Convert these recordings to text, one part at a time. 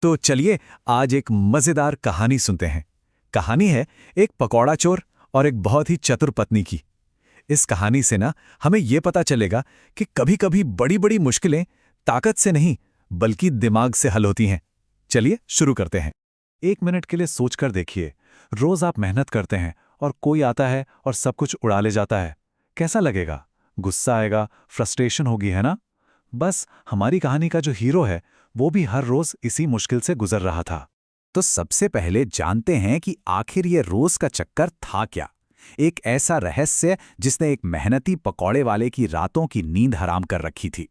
तो चलिए आज एक मजेदार कहानी सुनते हैं। कहानी है एक पकौड़ा चोर और एक बहुत ही चतुर पत्नी की। इस कहानी से ना हमें यह पता चलेगा कि कभी-कभी बड़ी-बड़ी मुश्किलें ताकत से नहीं बल्कि दिमाग से हल होती हैं। चलिए शुरू करते हैं। 1 मिनट के लिए सोचकर देखिए, रोज आप मेहनत करते हैं और कोई आता है और सब कुछ उड़ा ले जाता है। कैसा लगेगा? गुस्सा आएगा, फ्रस्ट्रेशन होगी, है ना? बस हमारी कहानी का जो हीरो है वो भी हर रोज इसी मुश्किल से गुजर रहा था। तो सबसे पहले जानते हैं कि आखिर ये रोज का चक्कर था क्या। एक ऐसा रहस्य जिसने एक मेहनती पकौड़े वाले की रातों की नींद हराम कर रखी थी।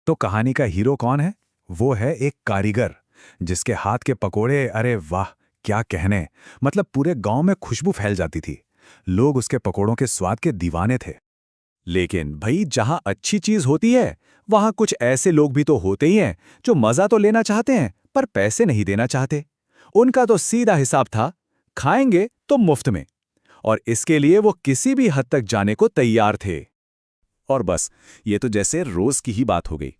तो कहानी का हीरो कौन है? वो है एक कारीगर जिसके हाथ के पकोड़े, अरे वाह क्या कहने, मतलब पूरे गांव में खुशबू फैल जाती थी। लोग उसके पकोड़ों के स्वाद के दीवाने थे। लेकिन भाई, जहां अच्छी चीज होती है वहां कुछ ऐसे लोग भी तो होते ही हैं जो मजा तो लेना चाहते हैं पर पैसे नहीं देना चाहते। उनका तो सीधा हिसाब था, खाएंगे तो मुफ्त में, और इसके लिए वो किसी भी हद तक जाने को तैयार थे। और बस ये तो जैसे रोज की ही बात हो गई।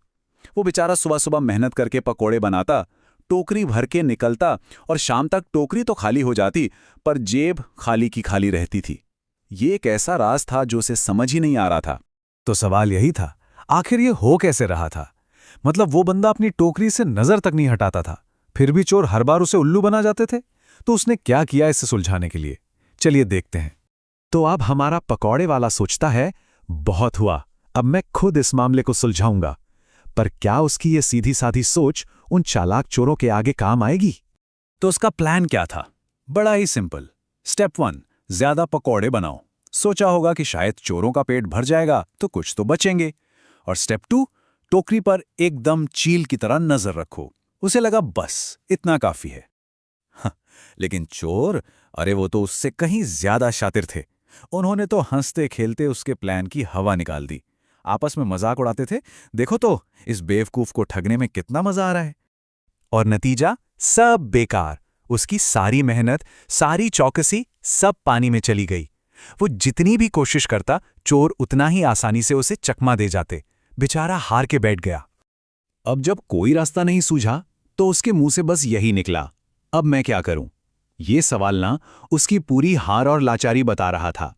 वो बेचारा सुबह सुबह मेहनत करके पकोड़े बनाता, टोकरी भर के निकलता और शाम तक टोकरी तो खाली हो जाती पर जेब खाली की खाली रहती थी। ये एक ऐसा राज था जो उसे समझ ही नहीं आ रहा था। तो सवाल यही था, आखिर ये हो कैसे रहा था? मतलब वो बंदा अपनी टोकरी से नजर तक नहीं हटाता था, फिर भी चोर हर बार उसे उल्लू बना जाते थे। तो उसने क्या किया इसे सुलझाने के लिए? चलिए देखते हैं। तो अब हमारा पकौड़े वाला सोचता है, बहुत हुआ, अब मैं खुद इस मामले को सुलझाऊंगा। पर क्या उसकी ये सीधी साधी सोच उन चालाक चोरों के आगे काम आएगी? तो उसका प्लान क्या था? बड़ा ही सिंपल। स्टेप 1, ज्यादा पकौड़े बनाओ। सोचा होगा कि शायद चोरों का पेट भर जाएगा तो कुछ तो बचेंगे। और स्टेप 2, टोकरी पर एकदम चील की तरह नजर रखो। उसे लगा बस इतना काफी है। लेकिन चोर, अरे वो तो उससे कहीं ज्यादा शातिर थे। उन्होंने तो हंसते खेलते उसके प्लान की हवा निकाल दी। आपस में मजाक उड़ाते थे, देखो तो इस बेवकूफ को ठगने में कितना मजा आ रहा है। और नतीजा सब बेकार। उसकी सारी मेहनत, सारी चौकसी सब पानी में चली गई। वो जितनी भी कोशिश करता, चोर उतना ही आसानी से उसे चकमा दे जाते। बेचारा हार के बैठ गया। अब जब कोई रास्ता नहीं सूझा तो उसके मुंह से बस यही निकला, अब मैं क्या करूं? ये सवाल ना उसकी पूरी हार और लाचारी बता रहा था।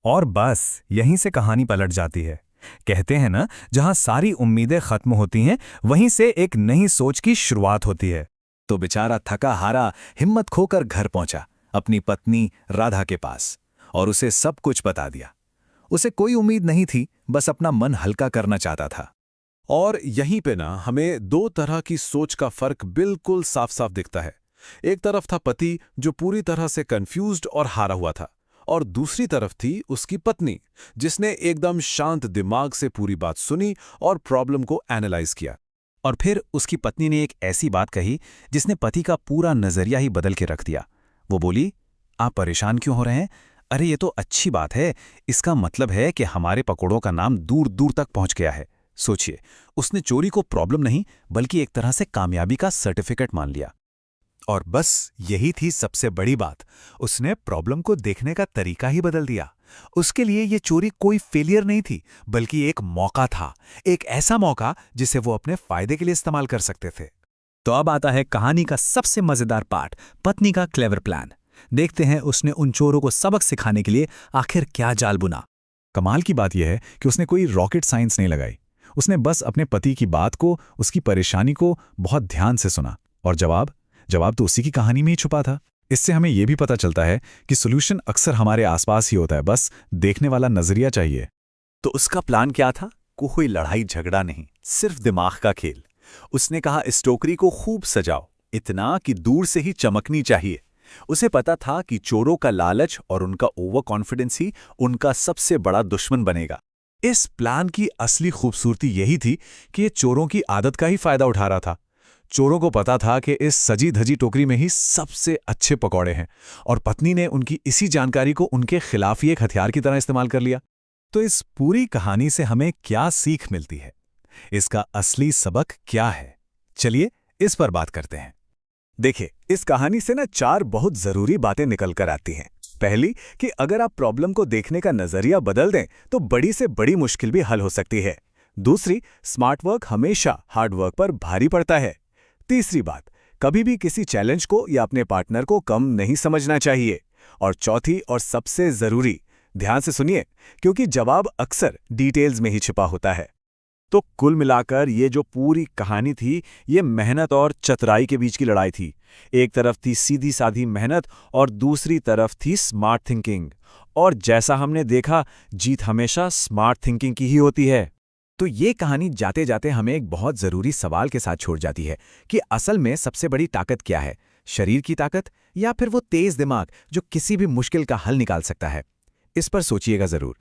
और बस यहीं से कहानी पलट जाती है। कहते हैं ना, जहां सारी उम्मीदें खत्म होती हैं वहीं से एक नई सोच की शुरुआत होती है। तो बेचारा थका हारा हिम्मत खोकर घर पहुंचा अपनी पत्नी राधा के पास और उसे सब कुछ बता दिया। उसे कोई उम्मीद नहीं थी, बस अपना मन हल्का करना चाहता था। और यहीं पे ना हमें दो तरह की सोच का फर्क बिल्कुल साफ साफ दिखता है। एक तरफ था पति जो पूरी तरह से कंफ्यूज्ड और हारा हुआ था, और दूसरी तरफ थी उसकी पत्नी जिसने एकदम शांत दिमाग से पूरी बात सुनी और प्रॉब्लम को एनालाइज किया। और फिर उसकी पत्नी ने एक ऐसी बात कही जिसने पति का पूरा नजरिया ही बदल के रख दिया। वो बोली, आप परेशान क्यों हो रहे हैं? अरे ये तो अच्छी बात है, इसका मतलब है कि हमारे पकोड़ों का नाम दूर दूर तक पहुंच गया है। सोचिए, उसने चोरी को प्रॉब्लम नहीं बल्कि एक तरह से कामयाबी का सर्टिफिकेट मान लिया। और बस यही थी सबसे बड़ी बात, उसने प्रॉब्लम को देखने का तरीका ही बदल दिया। उसके लिए ये चोरी कोई फेलियर नहीं थी बल्कि एक मौका था, एक ऐसा मौका जिसे वो अपने फायदे के लिए इस्तेमाल कर सकते थे। तो अब आता है कहानी का सबसे मजेदार पार्ट, पत्नी का क्लेवर प्लान। देखते हैं उसने उन चोरों को सबक सिखाने के लिए आखिर क्या जाल बुना। कमाल की बात यह है कि उसने कोई रॉकेट साइंस नहीं लगाई। उसने बस अपने पति की बात को, उसकी परेशानी को बहुत ध्यान से सुना, और जवाब तो उसी की कहानी में ही छुपा था। इससे हमें यह भी पता चलता है कि सॉल्यूशन अक्सर हमारे आसपास ही होता है, बस देखने वाला नजरिया चाहिए। तो उसका प्लान क्या था? कोई लड़ाई झगड़ा नहीं, सिर्फ दिमाग का खेल। उसने कहा, इस टोकरी को खूब सजाओ, इतना कि दूर से ही चमकनी चाहिए। उसे पता था कि चोरों का लालच और उनका ओवर कॉन्फिडेंस ही उनका सबसे बड़ा दुश्मन बनेगा। इस प्लान की असली खूबसूरती यही थी कि ये चोरों की आदत का ही फायदा उठा रहा था। चोरों को पता था कि इस सजी धजी टोकरी में ही सबसे अच्छे पकौड़े हैं, और पत्नी ने उनकी इसी जानकारी को उनके खिलाफ ही एक हथियार की तरह इस्तेमाल कर लिया। तो इस पूरी कहानी से हमें क्या सीख मिलती है? इसका असली सबक क्या है? चलिए इस पर बात करते हैं। देखिए, इस कहानी से ना 4 बहुत जरूरी बातें निकल कर आती हैं। पहली, कि अगर आप प्रॉब्लम को देखने का नजरिया बदल दें तो बड़ी से बड़ी मुश्किल भी हल हो सकती है। दूसरी, स्मार्ट वर्क हमेशा हार्ड वर्क पर भारी पड़ता है। तीसरी बात, कभी भी किसी चैलेंज को या अपने पार्टनर को कम नहीं समझना चाहिए। और चौथी और सबसे जरूरी, ध्यान से सुनिए, क्योंकि जवाब अक्सर डिटेल्स में ही छिपा होता है। तो कुल मिलाकर ये जो पूरी कहानी थी, ये मेहनत और चतुराई के बीच की लड़ाई थी। एक तरफ थी सीधी साधी मेहनत और दूसरी तरफ थी स्मार्ट थिंकिंग। और जैसा हमने देखा, जीत हमेशा स्मार्ट थिंकिंग की ही होती है। तो ये कहानी जाते जाते हमें एक बहुत ज़रूरी सवाल के साथ छोड़ जाती है कि असल में सबसे बड़ी ताकत क्या है, शरीर की ताकत या फिर वो तेज दिमाग जो किसी भी मुश्किल का हल निकाल सकता है। इस पर सोचिएगा ज़रूर।